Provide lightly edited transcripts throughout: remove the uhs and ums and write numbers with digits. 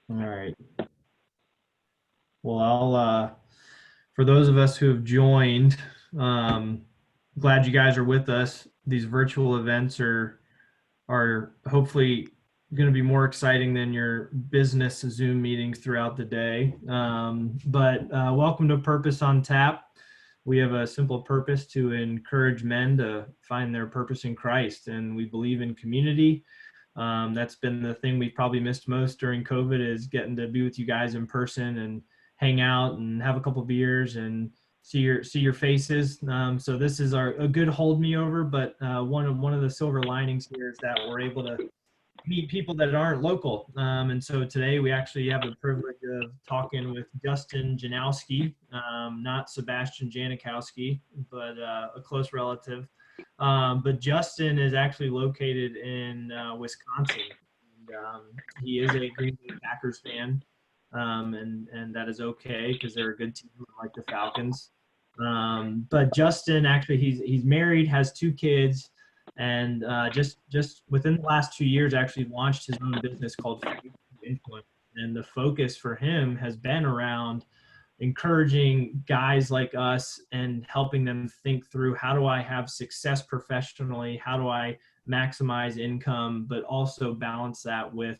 All right. Well, for those of us who have joined, um, glad you guys are with us. These virtual events are hopefully going to be more exciting than your business Zoom meetings throughout the day. But welcome to Purpose on Tap. We have a simple purpose to encourage men to find their purpose in Christ, and we believe in community. That's been the thing we probably missed most during COVID is getting to be with you guys in person and hang out and have a couple beers and see your faces. So this is a good hold me over, but one of the silver linings here is that we're able to meet people that aren't local. And so today we actually have the privilege of talking with Justin Janowski, not Sebastian Janikowski, but a close relative. But Justin is actually located in Wisconsin. He is a Green Bay Packers fan, and that is okay because they're a good team like the Falcons. But Justin actually he's married, has two kids, and just within the last 2 years actually launched his own business called Faith to Influence. And the focus for him has been around encouraging guys like us and helping them think through how do I have success professionally, how do I maximize income, but also balance that with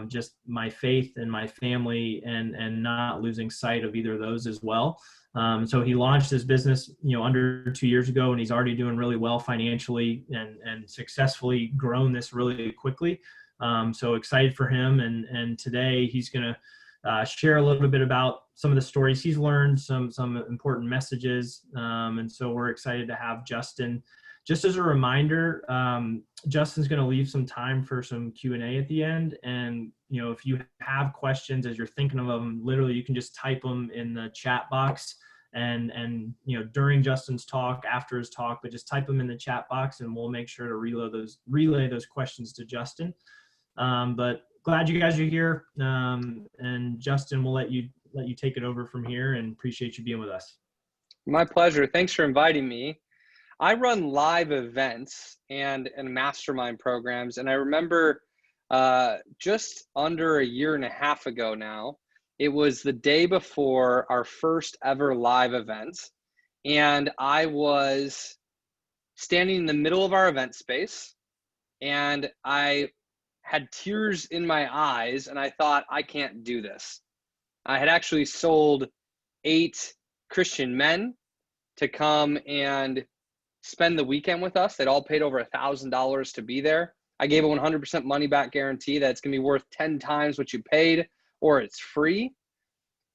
just my faith and my family, and not losing sight of either of those as well. So he launched his business, under 2 years ago, and he's already doing really well financially and successfully grown this really quickly. So excited for him. And today he's going to share a little bit about some of the stories he's learned, some important messages. And so we're excited to have Justin. Just as a reminder, Justin's going to leave some time for some Q&A at the end. And, if you have questions as you're thinking of them, literally you can just type them in the chat box and during Justin's talk, after his talk, but just type them in the chat box and we'll make sure to relay those questions to Justin. But glad you guys are here. And Justin, we'll let you take it over from here, and appreciate you being with us. My pleasure. Thanks for inviting me. I run live events and mastermind programs. And I remember just under a year and a half ago now, it was the day before our first ever live event. And I was standing in the middle of our event space, and I had tears in my eyes, and I thought, I can't do this. I had actually sold 8 Christian men to come and spend the weekend with us. They'd all paid over $1,000 to be there. I gave a 100% money back guarantee that it's going to be worth 10 times what you paid, or it's free.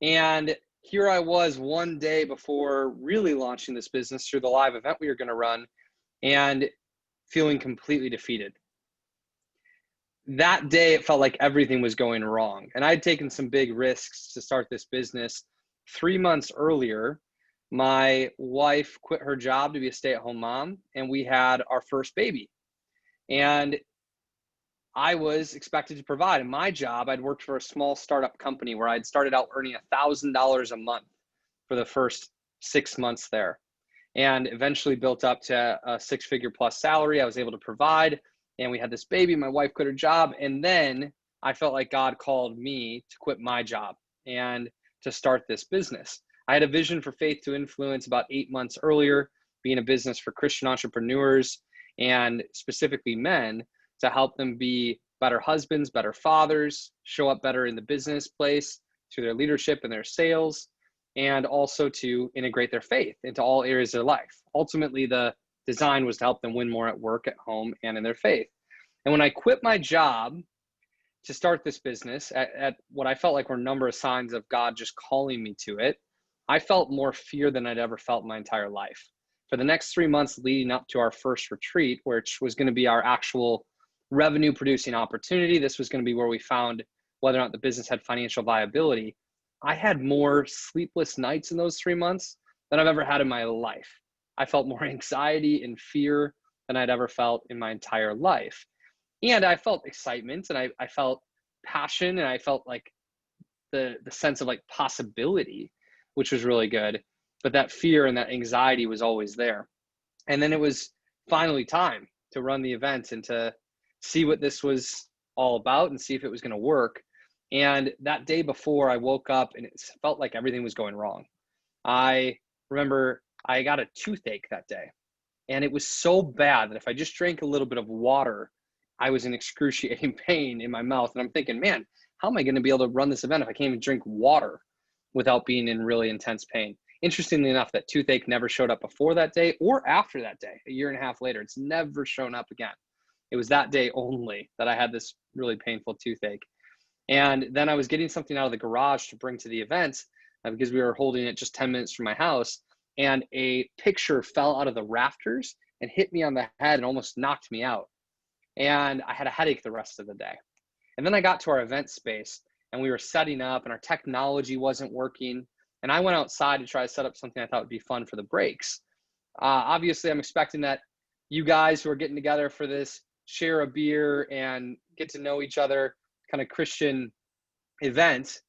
And here I was one day before really launching this business through the live event we were going to run, and feeling completely defeated. That day, it felt like everything was going wrong. And I'd taken some big risks to start this business. 3 months earlier, my wife quit her job to be a stay-at-home mom, and we had our first baby. And I was expected to provide. In my job, I'd worked for a small startup company where I'd started out earning $1,000 a month for the first 6 months there, and eventually built up to a 6-figure plus salary. I was able to provide, and we had this baby. My wife quit her job, and then I felt like God called me to quit my job and to start this business. I had a vision for Faith to Influence about 8 months earlier, being a business for Christian entrepreneurs and specifically men, to help them be better husbands, better fathers, show up better in the business place through their leadership and their sales, and also to integrate their faith into all areas of their life. Ultimately, the design was to help them win more at work, at home, and in their faith. And when I quit my job to start this business at what I felt like were a number of signs of God just calling me to it, I felt more fear than I'd ever felt in my entire life. For the next 3 months leading up to our first retreat, which was going to be our actual revenue producing opportunity, this was going to be where we found whether or not the business had financial viability. I had more sleepless nights in those 3 months than I've ever had in my life. I felt more anxiety and fear than I'd ever felt in my entire life. And I felt excitement, and I felt passion, and I felt like the sense of like possibility, which was really good. But that fear and that anxiety was always there. And then it was finally time to run the event and to see what this was all about and see if it was going to work. And that day before, I woke up and it felt like everything was going wrong. I remember I got a toothache that day, and it was so bad that if I just drank a little bit of water, I was in excruciating pain in my mouth. And I'm thinking, man, how am I going to be able to run this event if I can't even drink water without being in really intense pain? Interestingly enough, that toothache never showed up before that day or after that day, a year and a half later. It's never shown up again. It was that day only that I had this really painful toothache. And then I was getting something out of the garage to bring to the event because we were holding it just 10 minutes from my house. And a picture fell out of the rafters and hit me on the head and almost knocked me out. And I had a headache the rest of the day. And then I got to our event space and we were setting up and our technology wasn't working. And I went outside to try to set up something I thought would be fun for the breaks. Obviously, I'm expecting that you guys who are getting together for this share a beer and get to know each other kind of Christian event.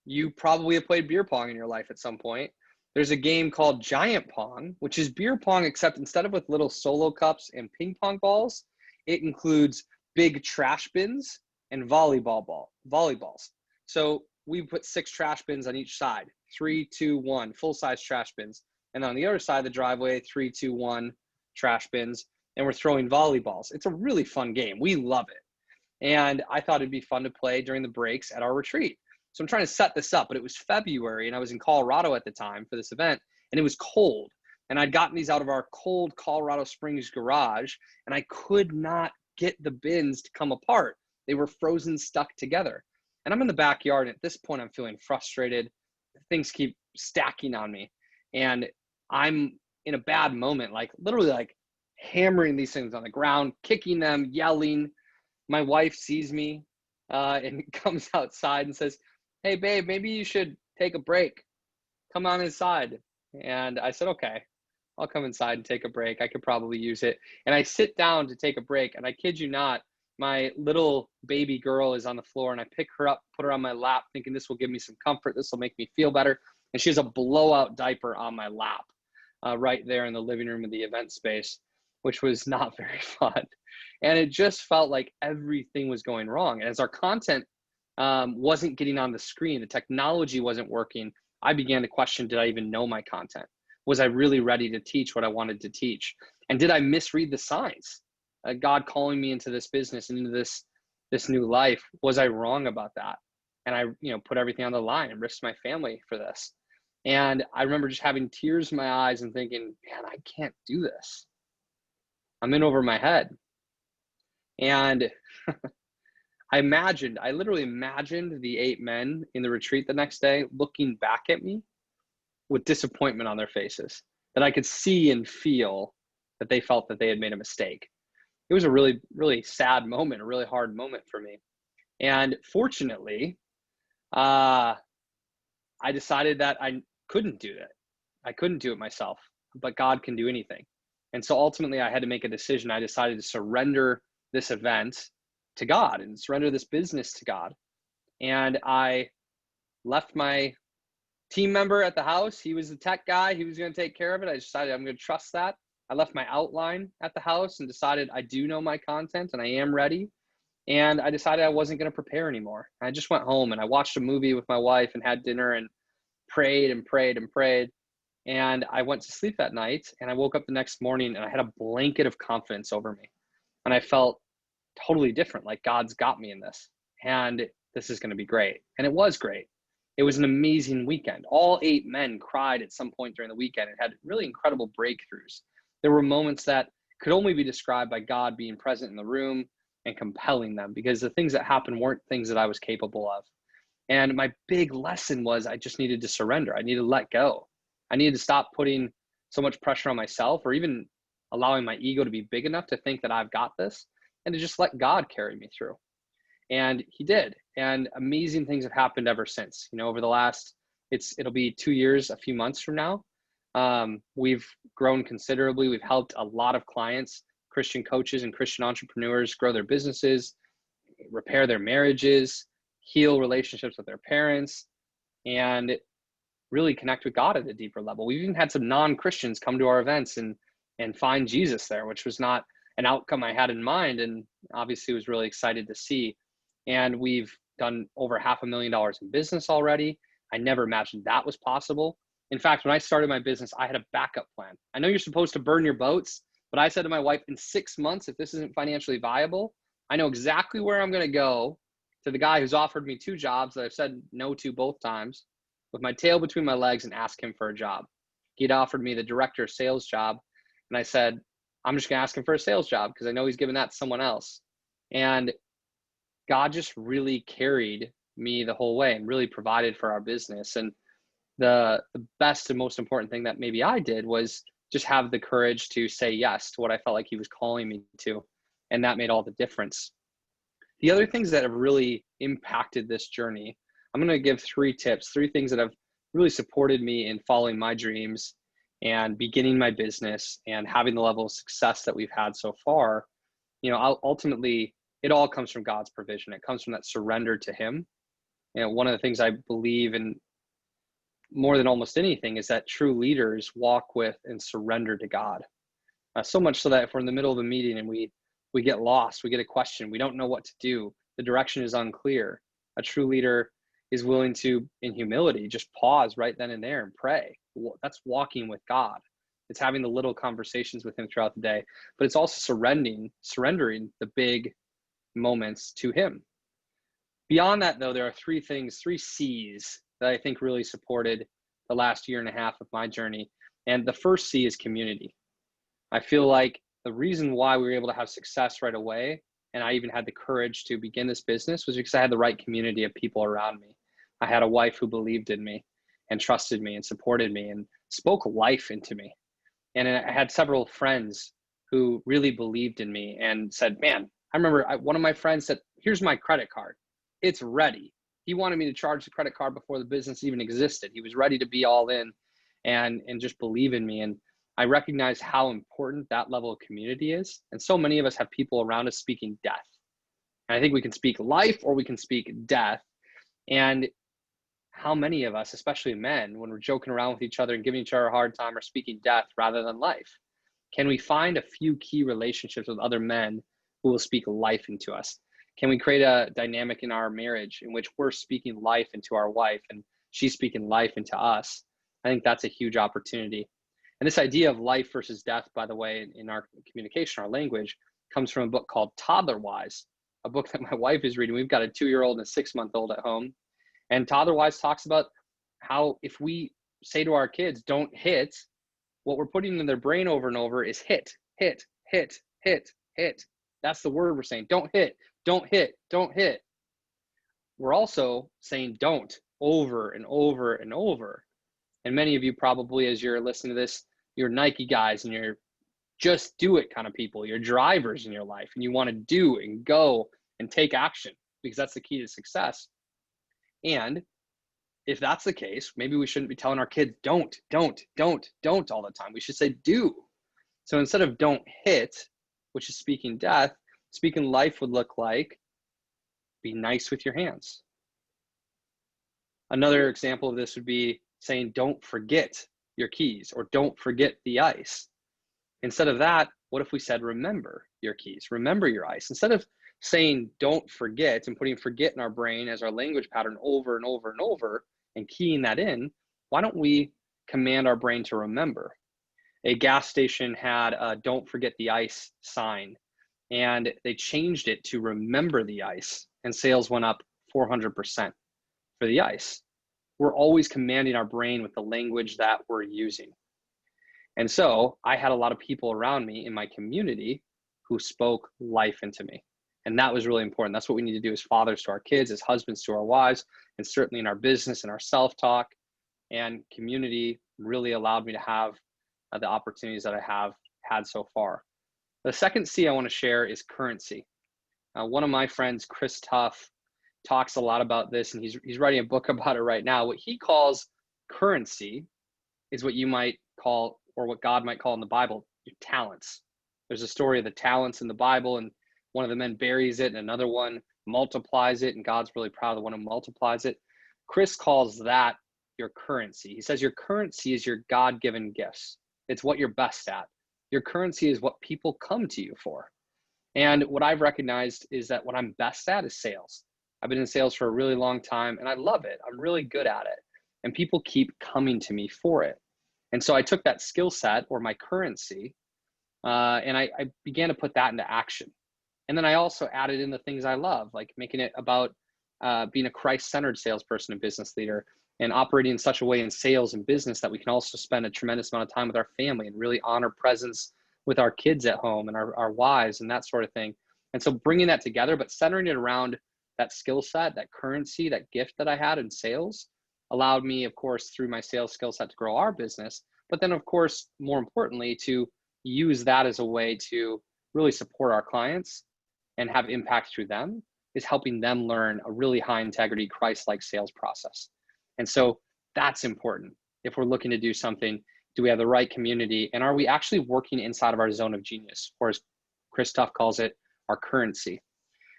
You probably have played beer pong in your life at some point. There's a game called Giant Pong, which is beer pong, except instead of with little solo cups and ping pong balls, it includes big trash bins and volleyballs. So we put 6 trash bins on each side, 3, 2, 1, full-size trash bins. And on the other side of the driveway, 3, 2, 1 trash bins, and we're throwing volleyballs. It's a really fun game. We love it. And I thought it'd be fun to play during the breaks at our retreat. So I'm trying to set this up, but it was February and I was in Colorado at the time for this event and it was cold. And I'd gotten these out of our cold Colorado Springs garage and I could not get the bins to come apart. They were frozen, stuck together. And I'm in the backyard and at this point I'm feeling frustrated. Things keep stacking on me and I'm in a bad moment, like literally like hammering these things on the ground, kicking them, yelling. My wife sees me and comes outside and says, "Hey babe, maybe you should take a break. Come on inside." And I said, "Okay, I'll come inside and take a break. I could probably use it." And I sit down to take a break. And I kid you not, my little baby girl is on the floor and I pick her up, put her on my lap, thinking this will give me some comfort. This will make me feel better. And she has a blowout diaper on my lap right there in the living room of the event space, which was not very fun. And it just felt like everything was going wrong. And as our content wasn't getting on the screen, the technology wasn't working, I began to question, did I even know my content? Was I really ready to teach what I wanted to teach? And did I misread the signs? God calling me into this business and into this new life, was I wrong about that? And I, put everything on the line and risked my family for this. And I remember just having tears in my eyes and thinking, man, I can't do this. I'm in over my head. And I literally imagined the 8 men in the retreat the next day looking back at me with disappointment on their faces, that I could see and feel that they felt that they had made a mistake. It was a really, really sad moment, a really hard moment for me. And fortunately, I decided that I couldn't do that. I couldn't do it myself, but God can do anything. And so ultimately I had to make a decision. I decided to surrender this event to God and surrender this business to God. And I left my team member at the house. He was the tech guy. He was going to take care of it. I decided I'm going to trust that. I left my outline at the house and decided I do know my content and I am ready. And I decided I wasn't going to prepare anymore. I just went home and I watched a movie with my wife and had dinner and prayed and prayed and prayed. And I went to sleep that night and I woke up the next morning and I had a blanket of confidence over me. And I felt totally different, like God's got me in this and this is going to be great. And it was great. It was an amazing weekend. All 8 men cried at some point during the weekend and had really incredible breakthroughs. There were moments that could only be described by God being present in the room and compelling them, because the things that happened weren't things that I was capable of. And my big lesson was I just needed to surrender. I needed to let go. I needed to stop putting so much pressure on myself or even allowing my ego to be big enough to think that I've got this, and to just let God carry me through. And he did. And amazing things have happened ever since. Over the last, it'll be 2 years, a few months from now. We've grown considerably. We've helped a lot of clients, Christian coaches and Christian entrepreneurs, grow their businesses, repair their marriages, heal relationships with their parents, and really connect with God at a deeper level. We've even had some non-Christians come to our events and find Jesus there, which was not an outcome I had in mind, and obviously was really excited to see. And we've done over $500,000 in business already. I never imagined that was possible. In fact, when I started my business, I had a backup plan. I know you're supposed to burn your boats, but I said to my wife, in 6 months, if this isn't financially viable, I know exactly where I'm going to go to the guy who's offered me 2 jobs that I've said no to both times, with my tail between my legs, and ask him for a job. He'd offered me the director of sales job, and I said, I'm just going to ask him for a sales job because I know he's given that to someone else. And God just really carried me the whole way and really provided for our business. And the best and most important thing that maybe I did was just have the courage to say yes to what I felt like he was calling me to. And that made all the difference. The other things that have really impacted this journey, I'm going to give 3 tips, 3 things that have really supported me in following my dreams and beginning my business and having the level of success that we've had so far. Ultimately, it all comes from God's provision. It comes from that surrender to him. One of the things I believe in more than almost anything is that true leaders walk with and surrender to God. So much so that if we're in the middle of a meeting and we get lost, we get a question, we don't know what to do, the direction is unclear, a true leader is willing to, in humility, just pause right then and there and pray. That's walking with God. It's having the little conversations with him throughout the day, but it's also surrendering the big moments to him. Beyond that, though, there are 3 things, 3 C's that I think really supported the last year and a half of my journey. And the first C is community. I feel like the reason why we were able to have success right away, and I even had the courage to begin this business, was because I had the right community of people around me. I had a wife who believed in me and trusted me and supported me and spoke life into me. And I had several friends who really believed in me and said, man, I remember one of my friends said, here's my credit card. It's ready. He wanted me to charge the credit card before the business even existed. He was ready to be all in and just believe in me. And I recognize how important that level of community is. And so many of us have people around us speaking death. And I think we can speak life or we can speak death. And how many of us, especially men, when we're joking around with each other and giving each other a hard time, are speaking death rather than life? Can we find a few key relationships with other men who will speak life into us? Can we create a dynamic in our marriage in which we're speaking life into our wife and she's speaking life into us? I think that's a huge opportunity. And this idea of life versus death, by the way, in our communication, our language, comes from a book called Toddler Wise, a book that my wife is reading. We've got a 2-year-old and a 6-month-old at home. And Toddler Wise talks about how if we say to our kids, don't hit, what we're putting in their brain over and over is hit, hit, hit, hit, hit. That's the word we're saying. Don't hit, don't hit, don't hit. We're also saying don't over and over and over. And many of you probably, as you're listening to this, you're Nike guys and you're just do it kind of people. You're drivers in your life and you want to do and go and take action because that's the key to success. And if that's the case, maybe we shouldn't be telling our kids, don't all the time. We should say do. So instead of don't hit, which is speaking death, speaking life would look like be nice with your hands. Another example of this would be saying, don't forget your keys or don't forget the ice. Instead of that, what if we said, remember your keys, remember your ice? Instead of saying, don't forget and putting forget in our brain as our language pattern over and over and over and keying that in, why don't we command our brain to remember? A gas station had a don't forget the ice sign and they changed it to remember the ice and sales went up 400% for the ice. We're always commanding our brain with the language that we're using. And so I had a lot of people around me in my community who spoke life into me. And that was really important. That's what we need to do as fathers to our kids, as husbands to our wives, and certainly in our business and our self-talk. And community really allowed me to have the opportunities that I have had so far. The second C I want to share is currency. One of my friends, Chris Tuff, talks a lot about this, and he's writing a book about it right now. What he calls currency is what you might call, or what God might call in the Bible, your talents. There's a story of the talents in the Bible, and one of the men buries it, and another one multiplies it, and God's really proud of the one who multiplies it. Chris calls that your currency. He says your currency is your God-given gifts. It's what you're best at. Your currency is what people come to you for. And what I've recognized is that what I'm best at is sales. I've been in sales for a really long time and I love it. I'm really good at it. And people keep coming to me for it. And so I took that skill set, or my currency, and I began to put that into action. And then I also added in the things I love, like making it about being a Christ-centered salesperson and business leader, and operating in such a way in sales and business that we can also spend a tremendous amount of time with our family and really honor presence with our kids at home and our wives and that sort of thing. And so bringing that together, but centering it around that skill set, that currency, that gift that I had in sales, allowed me, of course, through my sales skill set to grow our business. But then, of course, more importantly, to use that as a way to really support our clients and have impact through them, is helping them learn a really high integrity, Christ-like sales process. And so that's important. If we're looking to do something, do we have the right community? And are we actually working inside of our zone of genius, or as Chris Tuff calls it, our currency?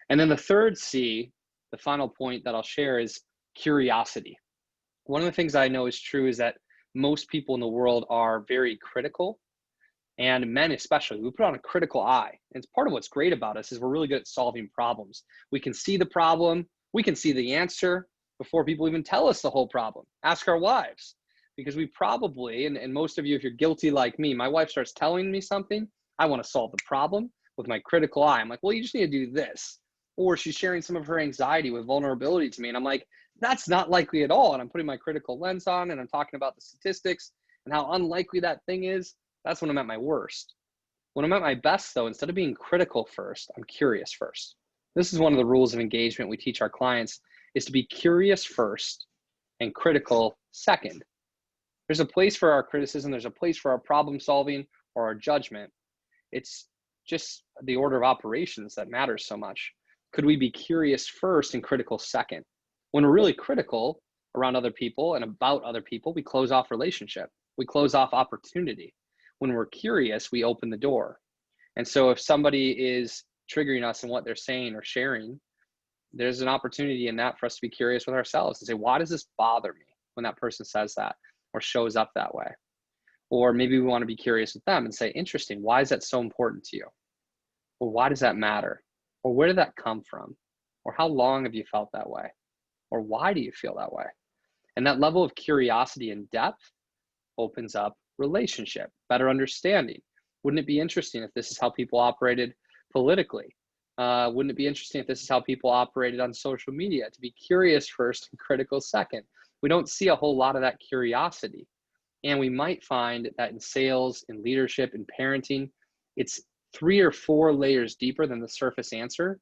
And then the third C, the final point that I'll share, is curiosity. One of the things I know is true is that most people in the world are very critical, and men especially. We put on a critical eye. And it's part of what's great about us is we're really good at solving problems. We can see the problem, we can see the answer before people even tell us the whole problem. Ask our wives, because we probably, and most of you, if you're guilty like me, my wife starts telling me something, I want to solve the problem with my critical eye. I'm like, well, you just need to do this. Or she's sharing some of her anxiety with vulnerability to me, and I'm like, that's not likely at all. And I'm putting my critical lens on, and I'm talking about the statistics and how unlikely that thing is. That's when I'm at my worst. When I'm at my best, though, instead of being critical first, I'm curious first. This is one of the rules of engagement we teach our clients, is to be curious first and critical second. There's a place for our criticism. There's a place for our problem solving or our judgment. It's just the order of operations that matters so much. Could we be curious first and critical second? When we're really critical around other people and about other people, we close off relationship. We close off opportunity. When we're curious, we open the door. And so if somebody is triggering us in what they're saying or sharing, there's an opportunity in that for us to be curious with ourselves and say, why does this bother me when that person says that or shows up that way? Or maybe we want to be curious with them and say, interesting, why is that so important to you? Or why does that matter? Or where did that come from? Or how long have you felt that way? Or why do you feel that way? And that level of curiosity and depth opens up relationship, better understanding. Wouldn't it be interesting if this is how people operated politically? Wouldn't it be interesting if this is how people operated on social media? To be curious first and critical second. We don't see a whole lot of that curiosity. And we might find that in sales, in leadership, in parenting, it's 3 or 4 layers deeper than the surface answer.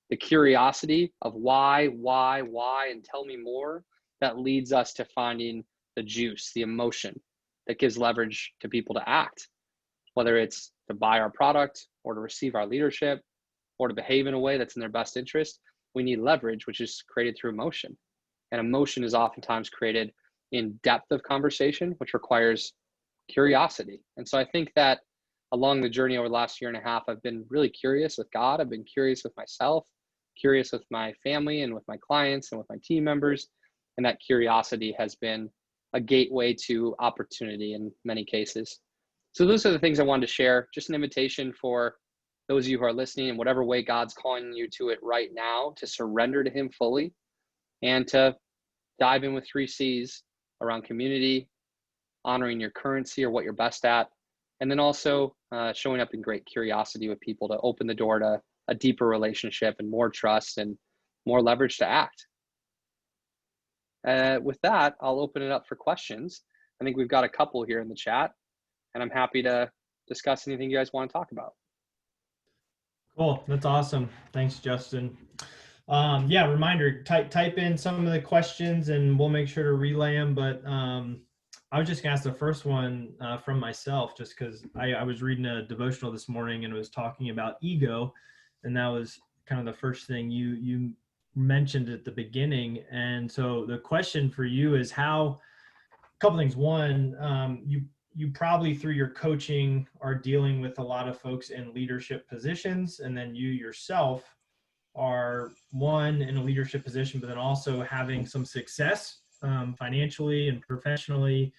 The curiosity of why, and tell me more, that leads us to finding the juice, the emotion that gives leverage to people to act, whether it's to buy our product or to receive our leadership or to behave in a way that's in their best interest. We need leverage, which is created through emotion. And emotion is oftentimes created in depth of conversation, which requires curiosity. And so I think that along the journey over the last year and a half, I've been really curious with God. I've been curious with myself, curious with my family and with my clients and with my team members. And that curiosity has been a gateway to opportunity in many cases. So those are the things I wanted to share. Just an invitation for those of you who are listening, in whatever way God's calling you to it right now, to surrender to Him fully and to dive in with 3 C's around community, honoring your currency or what you're best at, and then also showing up in great curiosity with people to open the door to a deeper relationship and more trust and more leverage to act. With that, I'll open it up for questions. I think we've got a couple here in the chat, and I'm happy to discuss anything you guys want to talk about. Cool. That's awesome. Thanks, Justin. Yeah, reminder, type in some of the questions and we'll make sure to relay them. But I was just gonna ask the first one from myself, just because I was reading a devotional this morning and it was talking about ego. And that was kind of the first thing you mentioned at the beginning. And so the question for you is a couple things. One, you probably through your coaching are dealing with a lot of folks in leadership positions, and then you yourself are one in a leadership position, but then also having some success financially and professionally.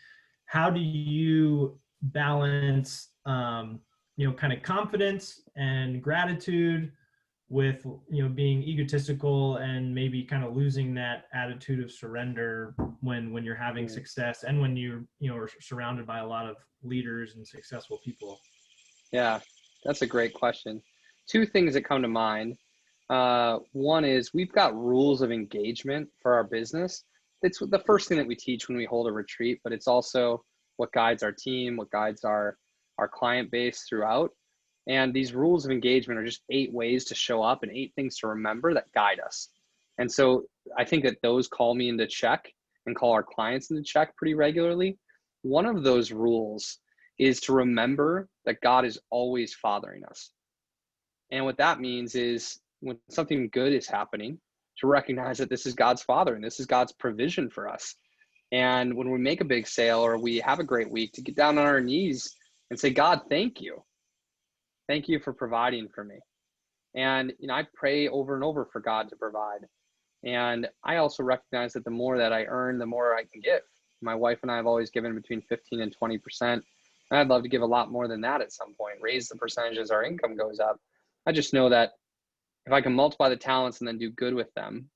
How do you balance, kind of confidence and gratitude with, being egotistical and maybe kind of losing that attitude of surrender when you're having success and when are surrounded by a lot of leaders and successful people? Yeah, that's a great question. Two things that come to mind. One is we've got rules of engagement for our business. It's the first thing that we teach when we hold a retreat, but it's also what guides our team, what guides our client base throughout. And these rules of engagement are just 8 ways to show up and 8 things to remember that guide us. And so I think that those call me into check and call our clients into check pretty regularly. One of those rules is to remember that God is always fathering us. And what that means is when something good is happening, to recognize that this is God's fathering, this is God's provision for us. And when we make a big sale or we have a great week, to get down on our knees and say, God, thank you. Thank you for providing for me. And I pray over and over for God to provide. And I also recognize that the more that I earn, the more I can give. My wife and I have always given between 15 and 20%. And I'd love to give a lot more than that at some point, raise the percentage as our income goes up. I just know that if I can multiply the talents and then do good with them,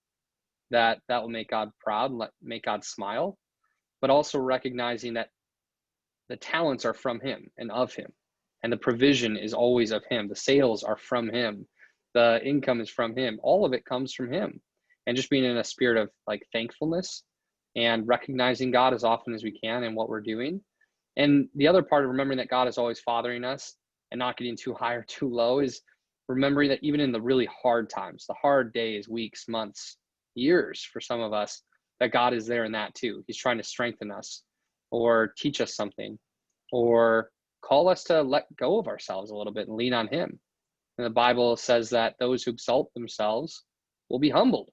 that will make God proud, make God smile, but also recognizing that the talents are from him and of him. And the provision is always of him. The sales are from him. The income is from him. All of it comes from him. And just being in a spirit of thankfulness and recognizing God as often as we can in what we're doing. And the other part of remembering that God is always fathering us and not getting too high or too low is remembering that even in the really hard times, the hard days, weeks, months, years for some of us, that God is there in that too. He's trying to strengthen us or teach us something or call us to let go of ourselves a little bit and lean on him. And the Bible says that those who exalt themselves will be humbled,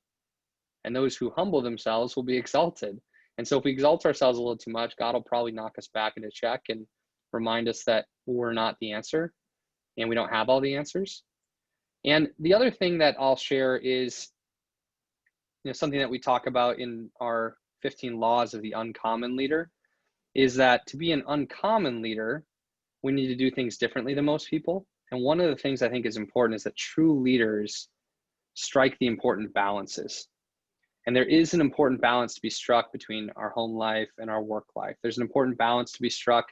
and those who humble themselves will be exalted. And so if we exalt ourselves a little too much, God will probably knock us back into check and remind us that we're not the answer and we don't have all the answers. And the other thing that I'll share is something that we talk about in our 15 laws of the uncommon leader is that to be an uncommon leader, we need to do things differently than most people. And one of the things I think is important is that true leaders strike the important balances. And there is an important balance to be struck between our home life and our work life. There's an important balance to be struck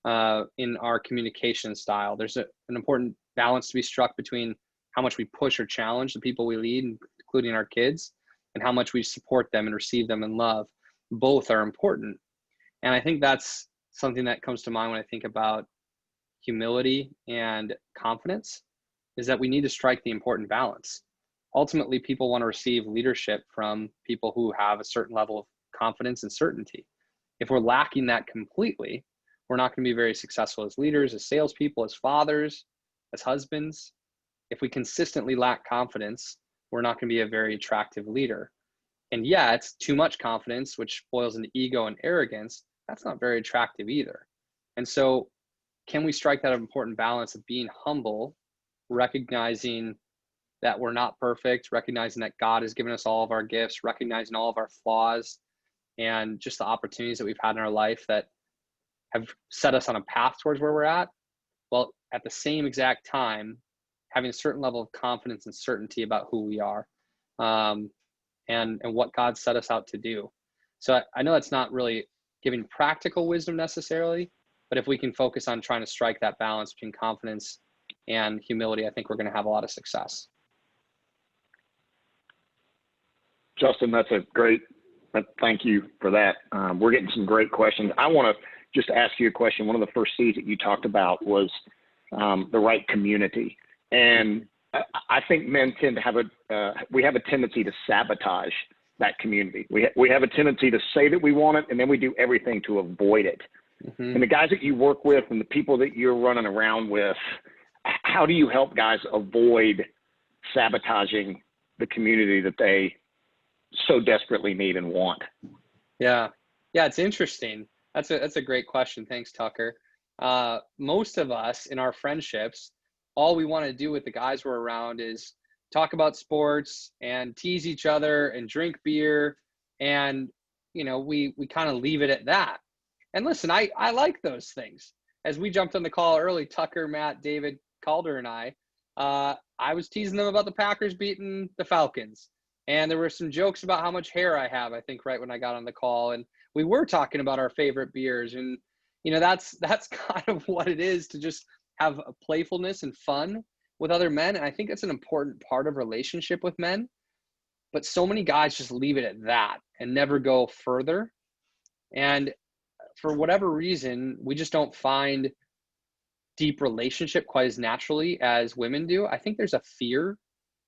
in our communication style. There's an important balance to be struck between how much we push or challenge the people we lead, including our kids, and how much we support them and receive them in love. Both are important. And I think that's something that comes to mind when I think about humility and confidence, is that we need to strike the important balance. Ultimately, people want to receive leadership from people who have a certain level of confidence and certainty. If we're lacking that completely, we're not going to be very successful as leaders, as salespeople, as fathers, as husbands. If we consistently lack confidence, we're not going to be a very attractive leader. And yet, too much confidence, which boils into ego and arrogance, that's not very attractive either. And so, can we strike that important balance of being humble, recognizing that we're not perfect, recognizing that God has given us all of our gifts, recognizing all of our flaws, and just the opportunities that we've had in our life that have set us on a path towards where we're at, while at the same exact time, having a certain level of confidence and certainty about who we are and what God set us out to do. So I know that's not really giving practical wisdom necessarily, but if we can focus on trying to strike that balance between confidence and humility, I think we're going to have a lot of success. Justin, that's a great, thank you for that. We're getting some great questions. I want to just ask you a question. One of the first C's that you talked about was the right community. And I think men tend to have we have a tendency to sabotage that community. We have a tendency to say that we want it, and then we do everything to avoid it. Mm-hmm. And the guys that you work with and the people that you're running around with, how do you help guys avoid sabotaging the community that they so desperately need and want? Yeah, it's interesting. That's a great question. Thanks, Tucker. Most of us in our friendships, all we want to do with the guys we're around is talk about sports and tease each other and drink beer. And, we kind of leave it at that. And listen, I like those things. As we jumped on the call early, Tucker, Matt, David, Calder, and I I was teasing them about the Packers beating the Falcons. And there were some jokes about how much hair I have, I think, right when I got on the call. And we were talking about our favorite beers. And, you know, that's kind of what it is, to just have a playfulness and fun with other men. And I think it's an important part of relationship with men. But so many guys just leave it at that and never go further. And for whatever reason, we just don't find deep relationship quite as naturally as women do. I think there's a fear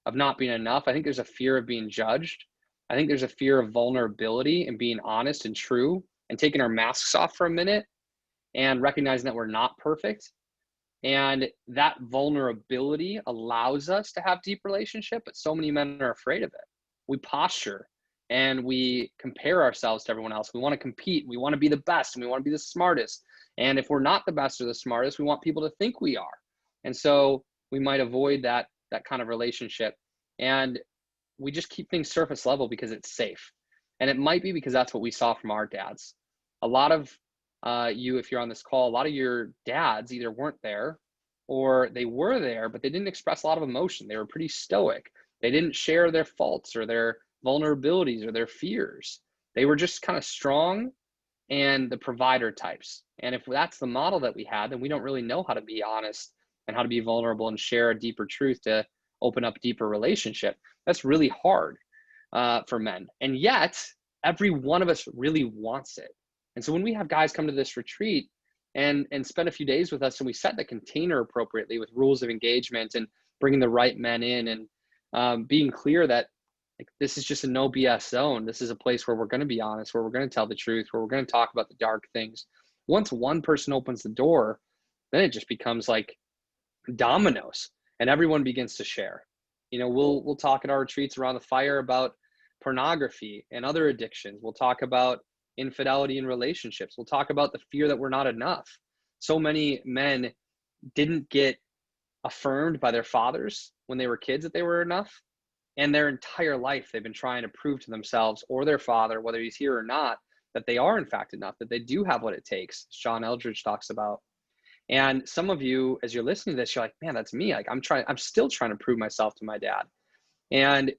of not being enough. I think there's a fear of being judged. I think there's a fear of vulnerability and being honest and true and taking our masks off for a minute and recognizing that we're not perfect. And that vulnerability allows us to have deep relationship, but so many men are afraid of it. We posture and we compare ourselves to everyone else. We want to compete. We want to be the best and we want to be the smartest. And if we're not the best or the smartest, we want people to think we are. And so we might avoid that kind of relationship. And we just keep things surface level because it's safe. And it might be because that's what we saw from our dads. A lot of you, if you're on this call, a lot of your dads either weren't there or they were there, but they didn't express a lot of emotion. They were pretty stoic. They didn't share their faults or their vulnerabilities or their fears. They were just kind of strong and the provider types. And if that's the model that we had, then we don't really know how to be honest and how to be vulnerable and share a deeper truth to open up deeper relationship. That's really hard for men. And yet every one of us really wants it. And so when we have guys come to this retreat and spend a few days with us and we set the container appropriately with rules of engagement and bringing the right men in and being clear that like, this is just a no BS zone. This is a place where we're going to be honest, where we're going to tell the truth, where we're going to talk about the dark things. Once one person opens the door, then it just becomes like dominoes and everyone begins to share. You know, we'll talk at our retreats around the fire about pornography and other addictions. We'll talk about infidelity in relationships. We'll talk about the fear that we're not enough. So many men didn't get affirmed by their fathers when they were kids that they were enough. And their entire life, they've been trying to prove to themselves or their father, whether he's here or not, that they are in fact enough, that they do have what it takes. Sean Eldridge talks about. And some of you, as you're listening to this, you're like, man, that's me. Like I'm still trying to prove myself to my dad. And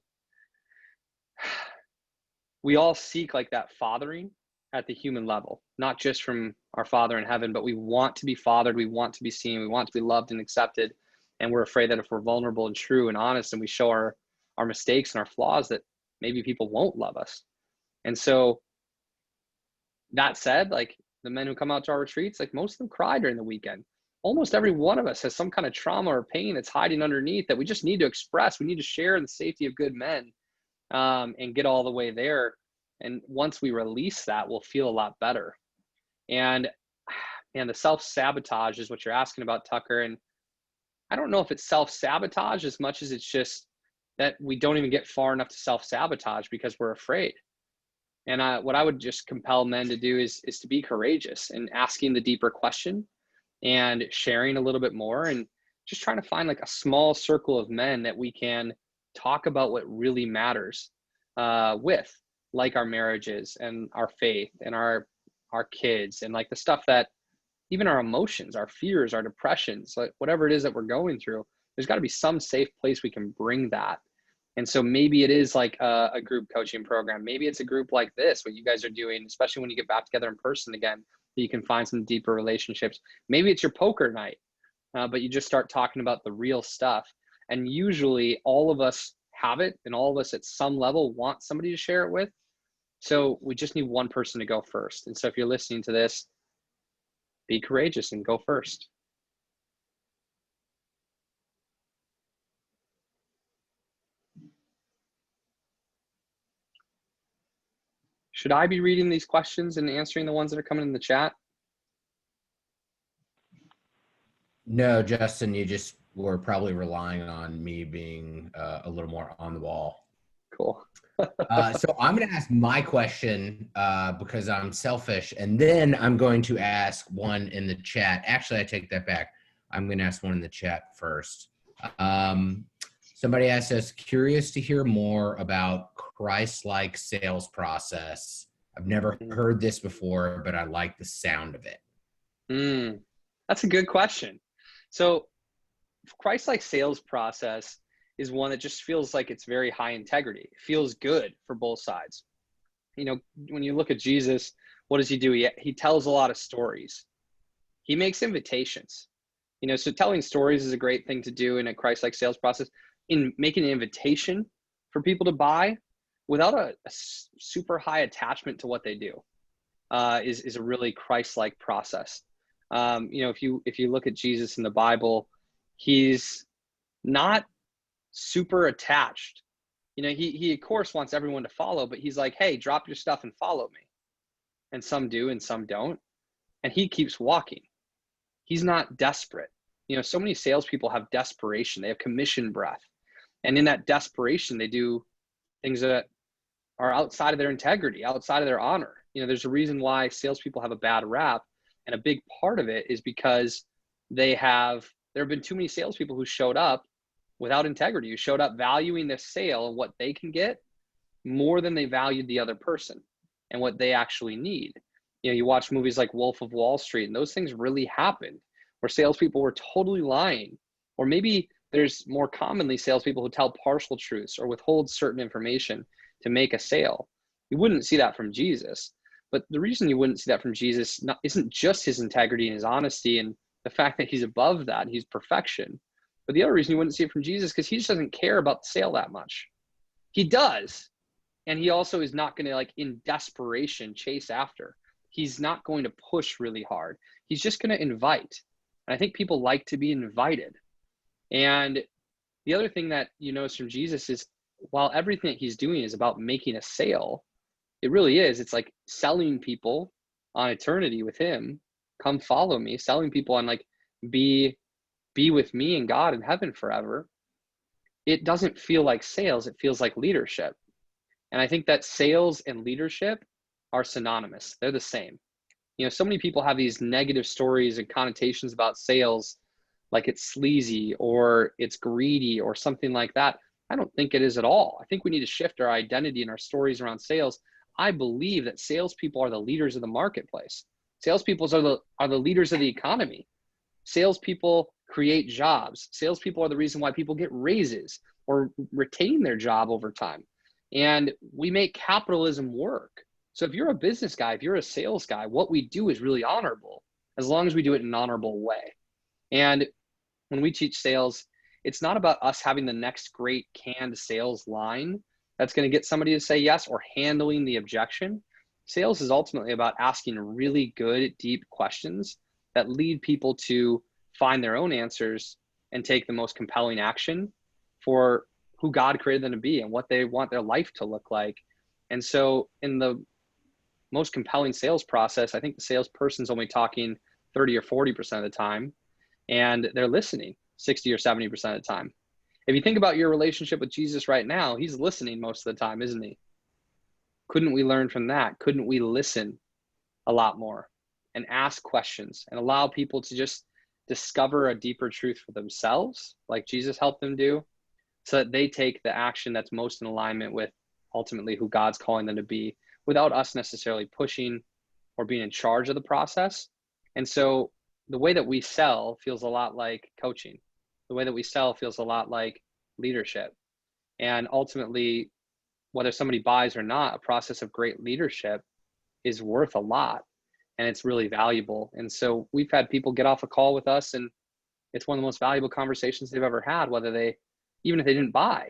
we all seek like that fathering at the human level, not just from our Father in heaven, but we want to be fathered. We want to be seen. We want to be loved and accepted. And we're afraid that if we're vulnerable and true and honest and we show our mistakes and our flaws, that maybe people won't love us. And so that said, like the men who come out to our retreats, like most of them cry during the weekend. Almost every one of us has some kind of trauma or pain that's hiding underneath that we just need to express. We need to share in the safety of good men and get all the way there. And once we release that, we'll feel a lot better. And the self-sabotage is what you're asking about, Tucker. And I don't know if it's self-sabotage as much as it's just that we don't even get far enough to self-sabotage because we're afraid. And what I would just compel men to do is to be courageous and asking the deeper question and sharing a little bit more and just trying to find like a small circle of men that we can talk about what really matters with, like our marriages and our faith and our kids and like the stuff that even our emotions, our fears, our depressions, like whatever it is that we're going through, there's got to be some safe place we can bring that. And so maybe it is like a group coaching program. Maybe it's a group like this, what you guys are doing, especially when you get back together in person again, that you can find some deeper relationships. Maybe it's your poker night, but you just start talking about the real stuff. And usually all of us have it and all of us at some level want somebody to share it with. So we just need one person to go first. And so if you're listening to this, be courageous and go first. Should I be reading these questions and answering the ones that are coming in the chat? No, Justin, you just were probably relying on me being a little more on the ball. Cool. So I'm going to ask my question because I'm selfish, and then I'm going to ask one in the chat. Actually, I take that back. I'm going to ask one in the chat first. Somebody asked us, curious to hear more about Christ-like sales process. I've never heard this before, but I like the sound of it. That's a good question. So Christ-like sales process is one that just feels like it's very high integrity. It feels good for both sides. You know, when you look at Jesus, what does he do? He tells a lot of stories. He makes invitations. You know, so telling stories is a great thing to do in a Christ-like sales process. In making an invitation for people to buy without a super high attachment to what they do is a really Christ-like process. You know, if you look at Jesus in the Bible, he's not super attached. You know, he of course wants everyone to follow, but he's like, hey, drop your stuff and follow me. And some do and some don't. And he keeps walking. He's not desperate. You know, so many salespeople have desperation. They have commission breath. And in that desperation, they do things that are outside of their integrity, outside of their honor. You know, there's a reason why salespeople have a bad rap. And a big part of it is because there have been too many salespeople who showed up without integrity, who showed up valuing the sale and what they can get more than they valued the other person and what they actually need. You know, you watch movies like Wolf of Wall Street, and those things really happened where salespeople were totally lying. Or maybe there's more commonly salespeople who tell partial truths or withhold certain information to make a sale. You wouldn't see that from Jesus. But the reason you wouldn't see that from Jesus isn't just his integrity and his honesty and the fact that he's above that, he's perfection. But the other reason you wouldn't see it from Jesus, because he just doesn't care about the sale that much. He does. And he also is not going to, like, in desperation, chase after. He's not going to push really hard. He's just going to invite. And I think people like to be invited. And the other thing that you notice from Jesus is while everything that he's doing is about making a sale, it really is. It's like selling people on eternity with him. Come follow me. Selling people on, like, be with me and God in heaven forever. It doesn't feel like sales. It feels like leadership. And I think that sales and leadership are synonymous. They're the same. You know, so many people have these negative stories and connotations about sales, like it's sleazy or it's greedy or something like that. I don't think it is at all. I think we need to shift our identity and our stories around sales. I believe that salespeople are the leaders of the marketplace. Salespeople are the leaders of the economy. Salespeople create jobs. Salespeople are the reason why people get raises or retain their job over time. And we make capitalism work. So if you're a business guy, if you're a sales guy, what we do is really honorable, as long as we do it in an honorable way. And when we teach sales, it's not about us having the next great canned sales line that's going to get somebody to say yes or handling the objection. Sales is ultimately about asking really good, deep questions that lead people to find their own answers and take the most compelling action for who God created them to be and what they want their life to look like. And so in the most compelling sales process, I think the salesperson's only talking 30 or 40% of the time, and they're listening 60 or 70% of the time. If you think about your relationship with Jesus right now, he's listening most of the time, isn't he? Couldn't we learn from that? Couldn't we listen a lot more and ask questions and allow people to just discover a deeper truth for themselves, like Jesus helped them do, so that they take the action that's most in alignment with ultimately who God's calling them to be, without us necessarily pushing or being in charge of the process. And so the way that we sell feels a lot like coaching. The way that we sell feels a lot like leadership. And ultimately, whether somebody buys or not, a process of great leadership is worth a lot, and it's really valuable. And so we've had people get off a call with us, and it's one of the most valuable conversations they've ever had, even if they didn't buy,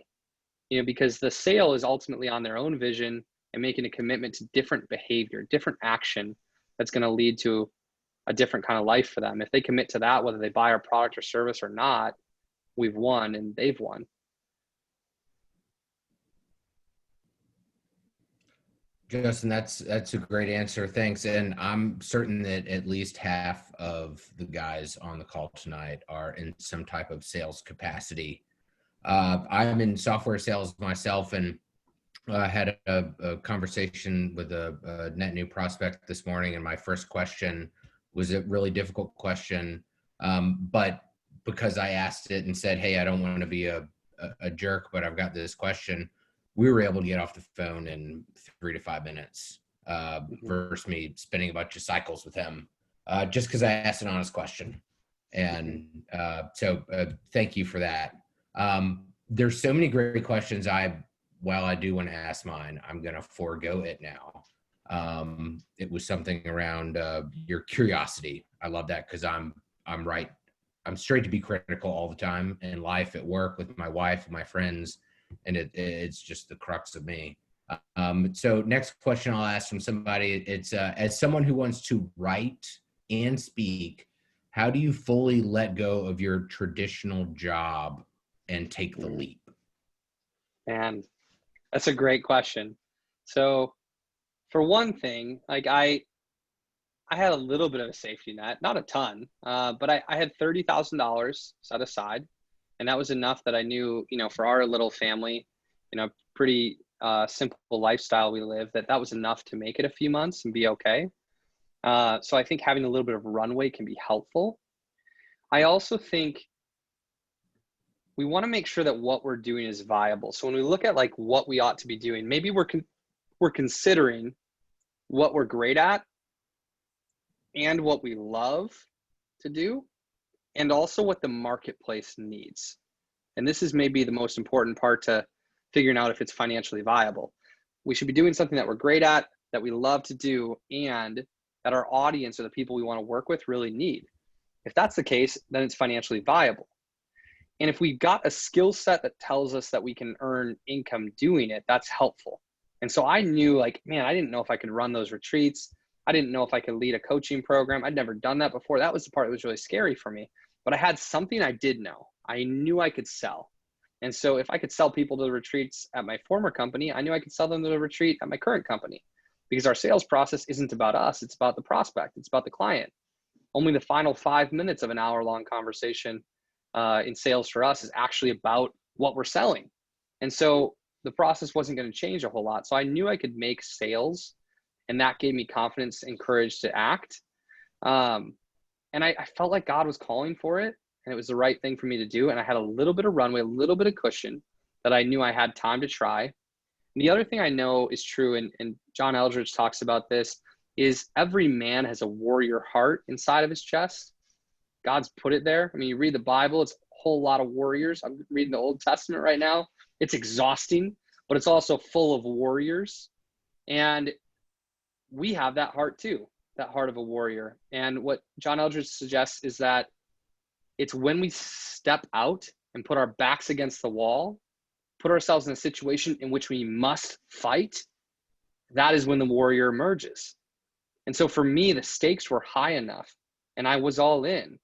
because the sale is ultimately on their own vision and making a commitment to different behavior, different action that's going to lead to a different kind of life for them. If they commit to that, whether they buy our product or service or not, we've won and they've won. Justin, that's a great answer. Thanks. And I'm certain that at least half of the guys on the call tonight are in some type of sales capacity. I'm in software sales myself, and I had a conversation with a net new prospect this morning, and my first question was a really difficult question, but because I asked it and said, hey, I don't want to be a jerk, but I've got this question, we were able to get off the phone in 3 to 5 minutes versus me spinning a bunch of cycles with him just because I asked an honest question. And so thank you for that. There's so many great questions. While I do want to ask mine, I'm going to forego it now. It was something around your curiosity. I love that because I'm right. I'm straight to be critical all the time in life, at work, with my wife, and my friends, and it's just the crux of me. So next question I'll ask from somebody, it's as someone who wants to write and speak, how do you fully let go of your traditional job and take the leap? And that's a great question. So for one thing, like I had a little bit of a safety net, not a ton, but I had $30,000 set aside, and that was enough that I knew, for our little family, pretty simple lifestyle we live, that was enough to make it a few months and be okay. So I think having a little bit of runway can be helpful. I also think we want to make sure that what we're doing is viable. So when we look at like what we ought to be doing, maybe we're considering what we're great at and what we love to do, and also what the marketplace needs. And this is maybe the most important part to figuring out if it's financially viable. We should be doing something that we're great at, that we love to do, and that our audience or the people we want to work with really need. If that's the case, then it's financially viable. And if we got a skill set that tells us that we can earn income doing it, that's helpful. And so I knew, like, man, I didn't know if I could run those retreats. I didn't know if I could lead a coaching program. I'd never done that before. That was the part that was really scary for me. But I had something I did know. I knew I could sell. And so if I could sell people to the retreats at my former company, I knew I could sell them to the retreat at my current company, because our sales process isn't about us. It's about the prospect. It's about the client. Only the final 5 minutes of an hour-long conversation in sales for us is actually about what we're selling. And so the process wasn't going to change a whole lot. So I knew I could make sales, and that gave me confidence and courage to act. And I felt like God was calling for it, and it was the right thing for me to do. And I had a little bit of runway, a little bit of cushion that I knew I had time to try. And the other thing I know is true, and John Eldridge talks about this, is every man has a warrior heart inside of his chest. God's put it there. I mean, you read the Bible, it's a whole lot of warriors. I'm reading the Old Testament right now. It's exhausting, but it's also full of warriors. And we have that heart too, that heart of a warrior. And what John Eldridge suggests is that it's when we step out and put our backs against the wall, put ourselves in a situation in which we must fight, that is when the warrior emerges. And so for me, the stakes were high enough, and I was all in,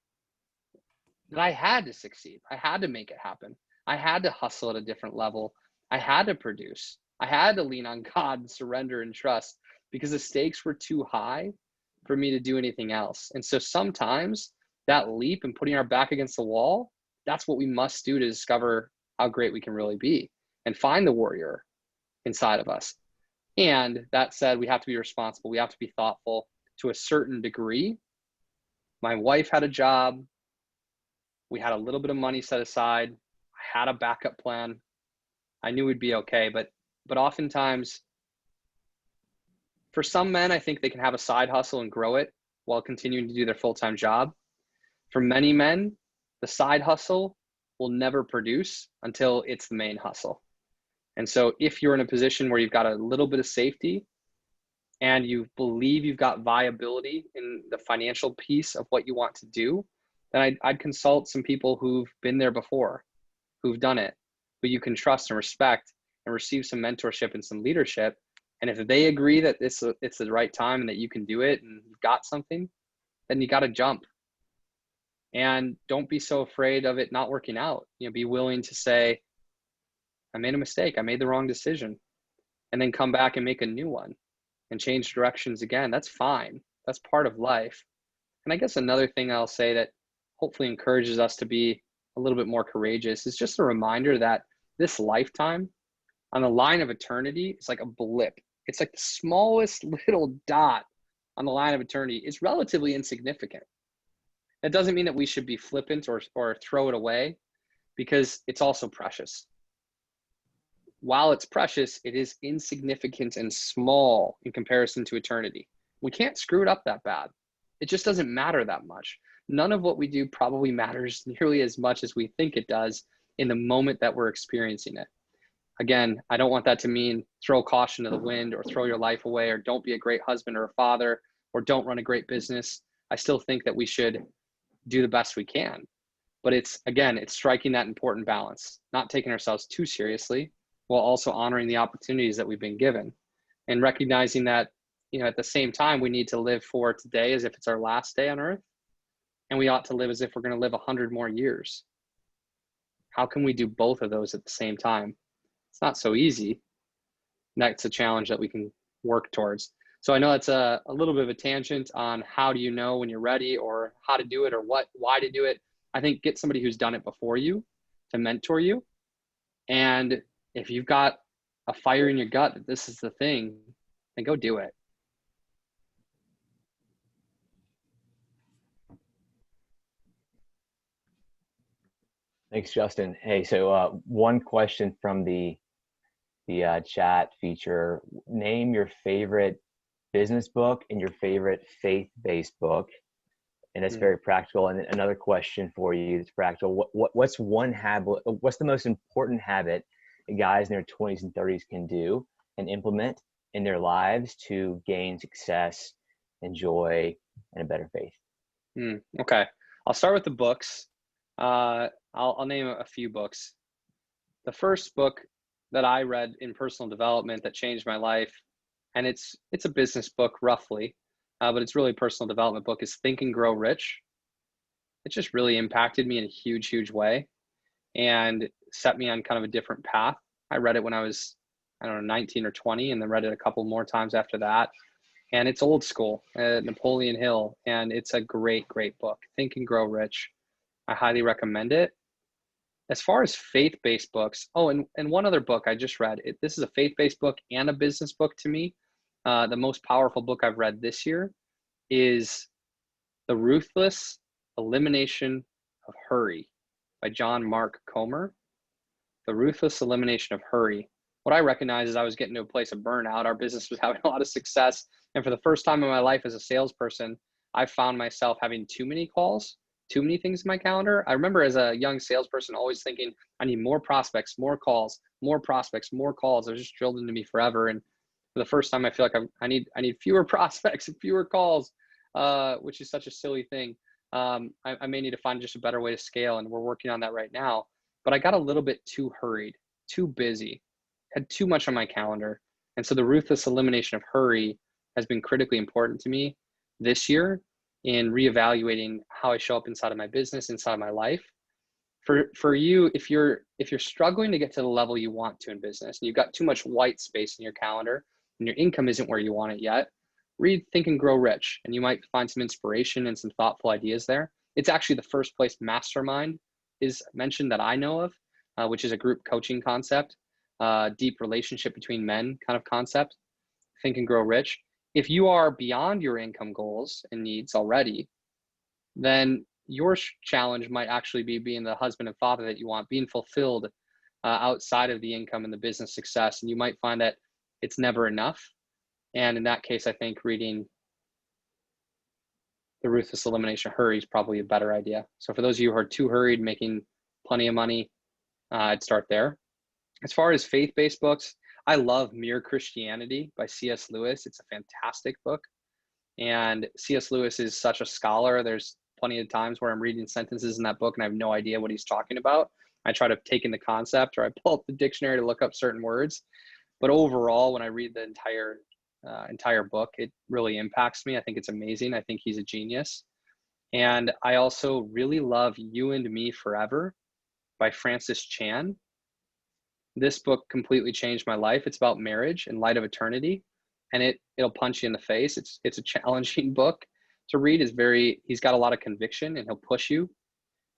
that I had to succeed. I had to make it happen. I had to hustle at a different level. I had to produce. I had to lean on God and surrender and trust, because the stakes were too high for me to do anything else. And so sometimes that leap and putting our back against the wall, that's what we must do to discover how great we can really be and find the warrior inside of us. And that said, we have to be responsible. We have to be thoughtful to a certain degree. My wife had a job. We had a little bit of money set aside. I had a backup plan. I knew we'd be okay. But oftentimes, for some men, I think they can have a side hustle and grow it while continuing to do their full-time job. For many men, the side hustle will never produce until it's the main hustle. And so if you're in a position where you've got a little bit of safety and you believe you've got viability in the financial piece of what you want to do, then I'd consult some people who've been there before, who've done it, who you can trust and respect, and receive some mentorship and some leadership. And if they agree that it's the right time and that you can do it and you've got something, then you got to jump. And don't be so afraid of it not working out. Be willing to say, I made a mistake. I made the wrong decision. And then come back and make a new one and change directions again. That's fine. That's part of life. And I guess another thing I'll say that hopefully encourages us to be a little bit more courageous is just a reminder that this lifetime on the line of eternity is like a blip. It's like the smallest little dot on the line of eternity. It's relatively insignificant. That doesn't mean that we should be flippant or throw it away, because it's also precious. While it's precious, it is insignificant and small in comparison to eternity. We can't screw it up that bad. It just doesn't matter that much. None of what we do probably matters nearly as much as we think it does in the moment that we're experiencing it. Again, I don't want that to mean throw caution to the wind or throw your life away or don't be a great husband or a father or don't run a great business. I still think that we should do the best we can. But it's striking that important balance, not taking ourselves too seriously while also honoring the opportunities that we've been given and recognizing that, at the same time, we need to live for today as if it's our last day on earth. And we ought to live as if we're going to live 100 more years. How can we do both of those at the same time? It's not so easy. That's a challenge that we can work towards. So I know that's a little bit of a tangent on how do you know when you're ready or how to do it or why to do it. I think get somebody who's done it before you to mentor you. And if you've got a fire in your gut that this is the thing, then go do it. Thanks, Justin. Hey, so one question from the chat feature: name your favorite business book and your favorite faith-based book. And it's very practical. And another question for you that's practical: what's one habit? What's the most important habit that guys in their 20s and 30s can do and implement in their lives to gain success and joy and a better faith? Okay, I'll start with the books. I'll name a few books. The first book that I read in personal development that changed my life, and it's a business book roughly, but it's really a personal development book, is Think and Grow Rich. It just really impacted me in a huge, huge way and set me on kind of a different path. I read it when I was, 19 or 20, and then read it a couple more times after that. And it's old school, Napoleon Hill, and it's a great, great book. Think and Grow Rich. I highly recommend it. As far as faith-based books, and one other book I just read, this is a faith-based book and a business book to me. The most powerful book I've read this year is The Ruthless Elimination of Hurry by John Mark Comer. The Ruthless Elimination of Hurry. What I recognized is I was getting to a place of burnout. Our business was having a lot of success. And for the first time in my life as a salesperson, I found myself having too many calls, too many things in my calendar. I remember as a young salesperson always thinking, I need more prospects, more calls, more prospects, more calls. It was just drilled into me forever. And for the first time, I feel like I need fewer prospects and fewer calls, which is such a silly thing. I may need to find just a better way to scale, and we're working on that right now. But I got a little bit too hurried, too busy, had too much on my calendar. And so the ruthless elimination of hurry has been critically important to me this year in reevaluating how I show up inside of my business, inside of my life. For you, if you're struggling to get to the level you want to in business, and you've got too much white space in your calendar, and your income isn't where you want it yet, read Think and Grow Rich, and you might find some inspiration and some thoughtful ideas there. It's actually the first place Mastermind is mentioned that I know of, which is a group coaching concept, deep relationship between men kind of concept. Think and Grow Rich. If you are beyond your income goals and needs already, then your challenge might actually be being the husband and father that you want, being fulfilled outside of the income and the business success. And you might find that it's never enough. And in that case, I think reading The Ruthless Elimination of Hurry is probably a better idea. So for those of you who are too hurried, making plenty of money, I'd start there. As far as faith-based books, I love Mere Christianity by C.S. Lewis. It's a fantastic book. And C.S. Lewis is such a scholar. There's plenty of times where I'm reading sentences in that book and I have no idea what he's talking about. I try to take in the concept, or I pull up the dictionary to look up certain words. But overall, when I read the entire book, it really impacts me. I think it's amazing. I think he's a genius. And I also really love You and Me Forever by Francis Chan. This book completely changed my life. It's about marriage in light of eternity, and it'll punch you in the face. It's a challenging book to read. He's got a lot of conviction, and he'll push you.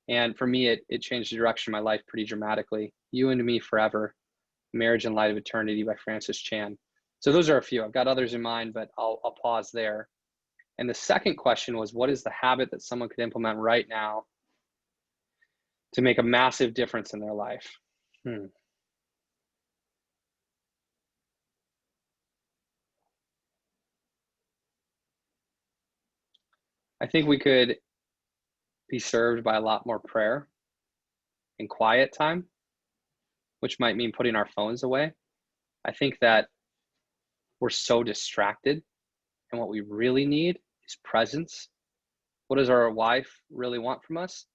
And for me, it changed the direction of my life pretty dramatically. You and Me Forever, Marriage in Light of Eternity by Francis Chan. So those are a few. I've got others in mind, but I'll pause there. And the second question was, what is the habit that someone could implement right now to make a massive difference in their life? I think we could be served by a lot more prayer and quiet time, which might mean putting our phones away. I think that we're so distracted, and what we really need is presence. What does our wife really want from us?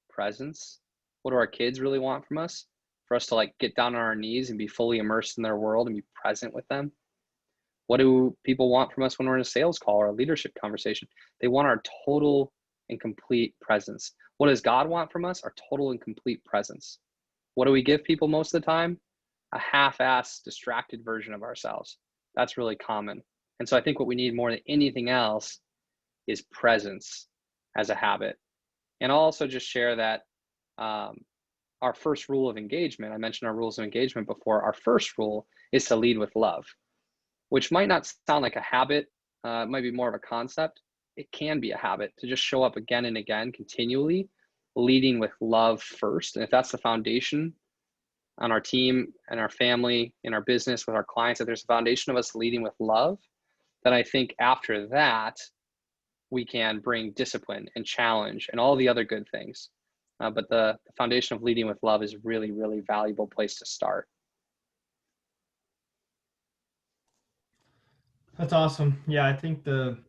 Presence. What do our kids really want from us? For us to like get down on our knees and be fully immersed in their world and be present with them. What do people want from us when we're in a sales call or a leadership conversation? They want our total and complete presence. What does God want from us? Our total and complete presence. What do we give people most of the time? A half-assed, distracted version of ourselves. That's really common. And so I think what we need more than anything else is presence as a habit. And I'll also just share that our first rule of engagement, I mentioned our rules of engagement before, our first rule is to lead with love, which might not sound like a habit, it might be more of a concept. It can be a habit to just show up again and again, continually, leading with love first. And if that's the foundation on our team and our family, in our business, with our clients, if there's a foundation of us leading with love, then I think after that, we can bring discipline and challenge and all the other good things. But the foundation of leading with love is a really, really valuable place to start. That's awesome. Yeah, I think the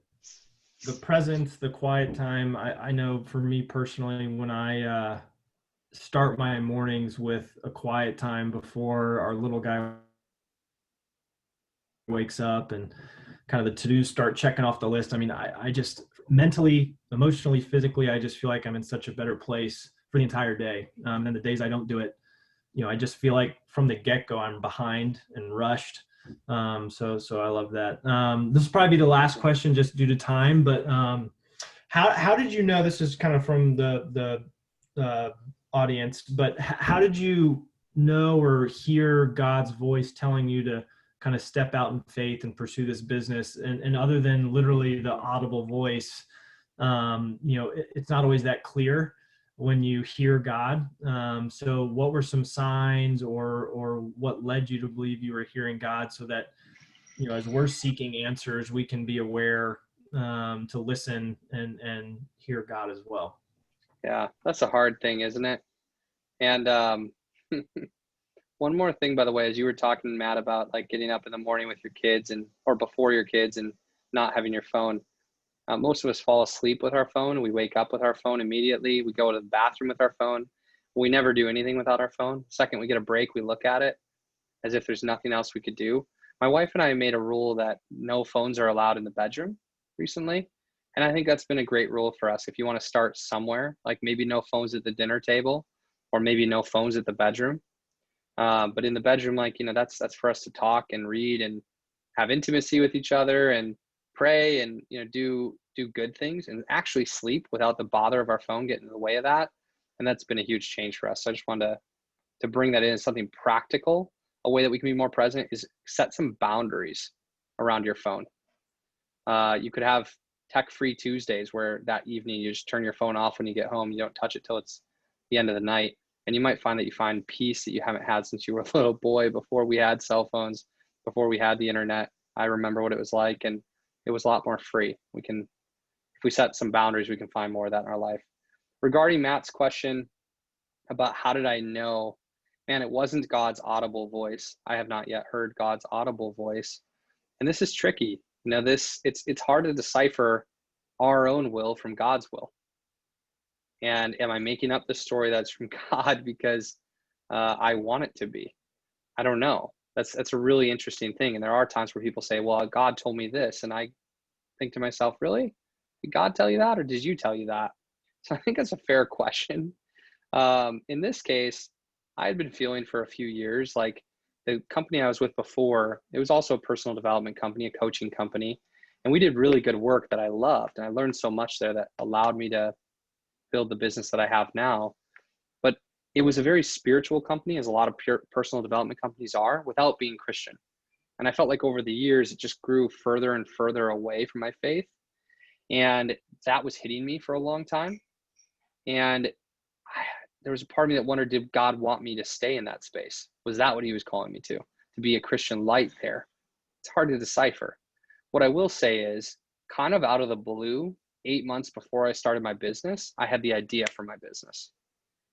presence, the quiet time, I know for me personally, when I start my mornings with a quiet time before our little guy wakes up and kind of the to-dos start checking off the list. I mean, I just mentally, emotionally, physically, I just feel like I'm in such a better place for the entire day. And the days I don't do it, I just feel like from the get-go, I'm behind and rushed. So I love that. This will probably be the last question just due to time, but how did you know, this is kind of from the audience, but how did you know or hear God's voice telling you to kind of step out in faith and pursue this business? And other than literally the audible voice, it's not always that clear when you hear God. So what were some signs or what led you to believe you were hearing God, so that, as we're seeking answers, we can be aware to listen and hear God as well? Yeah, that's a hard thing, isn't it? And one more thing, by the way, as you were talking, Matt, about like getting up in the morning with your kids or before your kids and not having your phone. Most of us fall asleep with our phone. We wake up with our phone immediately. We go to the bathroom with our phone. We never do anything without our phone. The second we get a break, we look at it as if there's nothing else we could do. My wife and I made a rule that no phones are allowed in the bedroom recently. And I think that's been a great rule for us. If you want to start somewhere, like maybe no phones at the dinner table, or maybe no phones at the bedroom. But in the bedroom, like, that's for us to talk and read and have intimacy with each other and pray and, do good things and actually sleep without the bother of our phone getting in the way of that. And that's been a huge change for us. So I just wanted to bring that in as something practical. A way that we can be more present is set some boundaries around your phone. You could have tech-free Tuesdays where that evening you just turn your phone off when you get home. You don't touch it till it's the end of the night. And you might find that you find peace that you haven't had since you were a little boy, before we had cell phones, before we had the internet. I remember what it was like, and it was a lot more free. If we set some boundaries, we can find more of that in our life. Regarding Matt's question about how did I know, man, it wasn't God's audible voice. I have not yet heard God's audible voice. And this is tricky. It's hard to decipher our own will from God's will. And am I making up the story that's from God because I want it to be? I don't know. That's a really interesting thing. And there are times where people say, well, God told me this. And I think to myself, really? Did God tell you that, or did you tell you that? So I think that's a fair question. In this case, I had been feeling for a few years, like the company I was with before, it was also a personal development company, a coaching company. And we did really good work that I loved. And I learned so much there that allowed me to build the business that I have now. But it was a very spiritual company, as a lot of pure personal development companies are, without being Christian. And I felt like over the years, it just grew further and further away from my faith. And that was hitting me for a long time. And there was a part of me that wondered, did God want me to stay in that space? Was that what he was calling me to be a Christian light there? It's hard to decipher. What I will say is, kind of out of the blue, 8 months before I started my business, I had the idea for my business.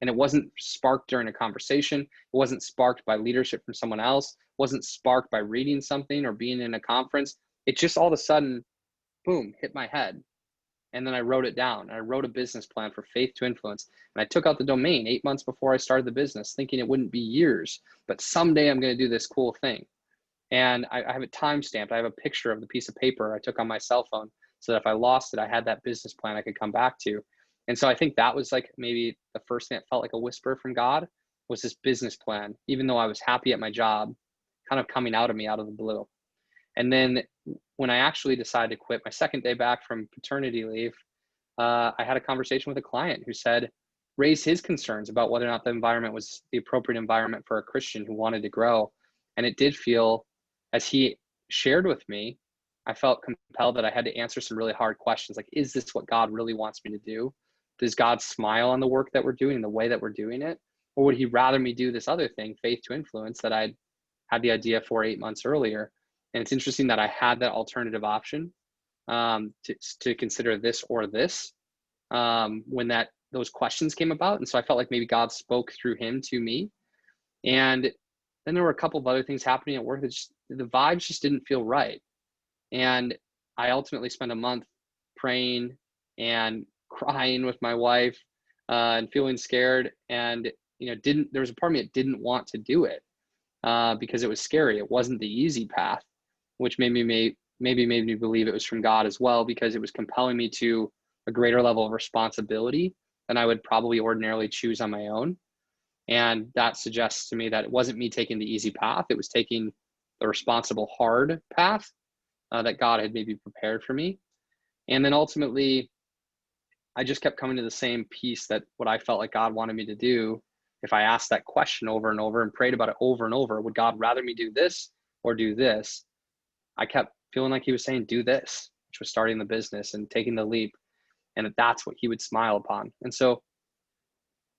And it wasn't sparked during a conversation. It wasn't sparked by leadership from someone else. It wasn't sparked by reading something or being in a conference. It just all of a sudden, boom, hit my head. And then I wrote it down. I wrote a business plan for Faith to Influence. And I took out the domain 8 months before I started the business, thinking it wouldn't be years, but someday I'm going to do this cool thing. And I have it time stamped. I have a picture of the piece of paper I took on my cell phone so that if I lost it, I had that business plan I could come back to. And so I think that was like maybe the first thing that felt like a whisper from God was this business plan, even though I was happy at my job, kind of coming out of me out of the blue. And then when I actually decided to quit my second day back from paternity leave, I had a conversation with a client who said, raised his concerns about whether or not the environment was the appropriate environment for a Christian who wanted to grow. And it did feel, as he shared with me, I felt compelled that I had to answer some really hard questions. Like, is this what God really wants me to do? Does God smile on the work that we're doing, the way that we're doing it? Or would he rather me do this other thing, Faith to Influence, that I'd had the idea for 8 months earlier? And it's interesting that I had that alternative option to consider this or this when those questions came about. And so I felt like maybe God spoke through him to me. And then there were a couple of other things happening at work that the vibes just didn't feel right. And I ultimately spent a month praying and crying with my wife and feeling scared. And, there was a part of me that didn't want to do it because it was scary. It wasn't the easy path, which maybe made me believe it was from God as well, because it was compelling me to a greater level of responsibility than I would probably ordinarily choose on my own. And that suggests to me that it wasn't me taking the easy path. It was taking the responsible, hard path that God had maybe prepared for me. And then ultimately, I just kept coming to the same piece that what I felt like God wanted me to do. If I asked that question over and over and prayed about it over and over, would God rather me do this or do this? I kept feeling like he was saying, do this, which was starting the business and taking the leap. And that's what he would smile upon. And so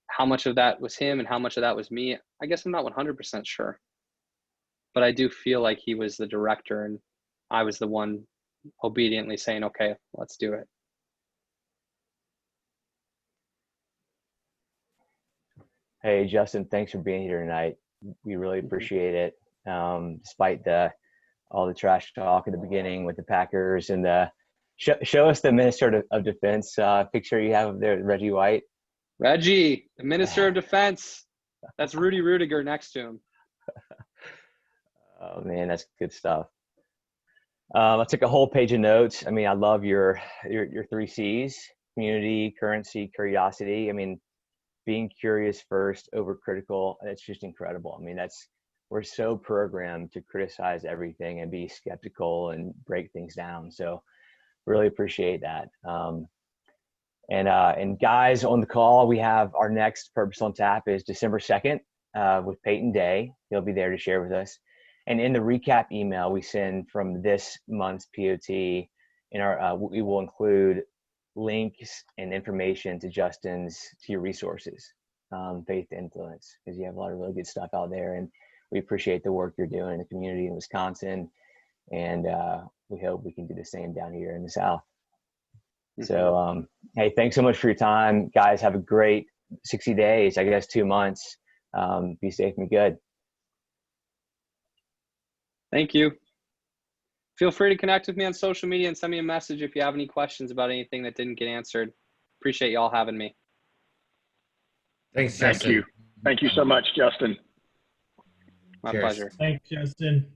how much of that was him and how much of that was me, I guess I'm not 100% sure. But I do feel like he was the director and I was the one obediently saying, okay, let's do it. Hey, Justin, thanks for being here tonight. We really appreciate it. Despite all the trash talk at the beginning with the Packers and show us the Minister of Defense picture you have there, Reggie White. Reggie, the Minister of Defense. That's Rudy Rudiger next to him. Oh man, that's good stuff. I took a whole page of notes. I mean, I love your 3 C's: community, currency, curiosity. I mean, being curious first over critical. It's just incredible. I mean, we're so programmed to criticize everything and be skeptical and break things down. So really appreciate that. And guys on the call, we have our next Purpose on Tap is December 2nd with Peyton Day. He'll be there to share with us. And in the recap email we send from this month's POT, we will include links and information to your resources, Faith to Influence, because you have a lot of really good stuff out there. And we appreciate the work you're doing in the community in Wisconsin. And we hope we can do the same down here in the South. So, hey, thanks so much for your time. Guys, have a great 60 days, I guess 2 months. Be safe and be good. Thank you. Feel free to connect with me on social media and send me a message if you have any questions about anything that didn't get answered. Appreciate y'all having me. Thanks, Justin. Thank you. Thank you so much, Justin. My Cheers. pleasure. Thanks, Justin.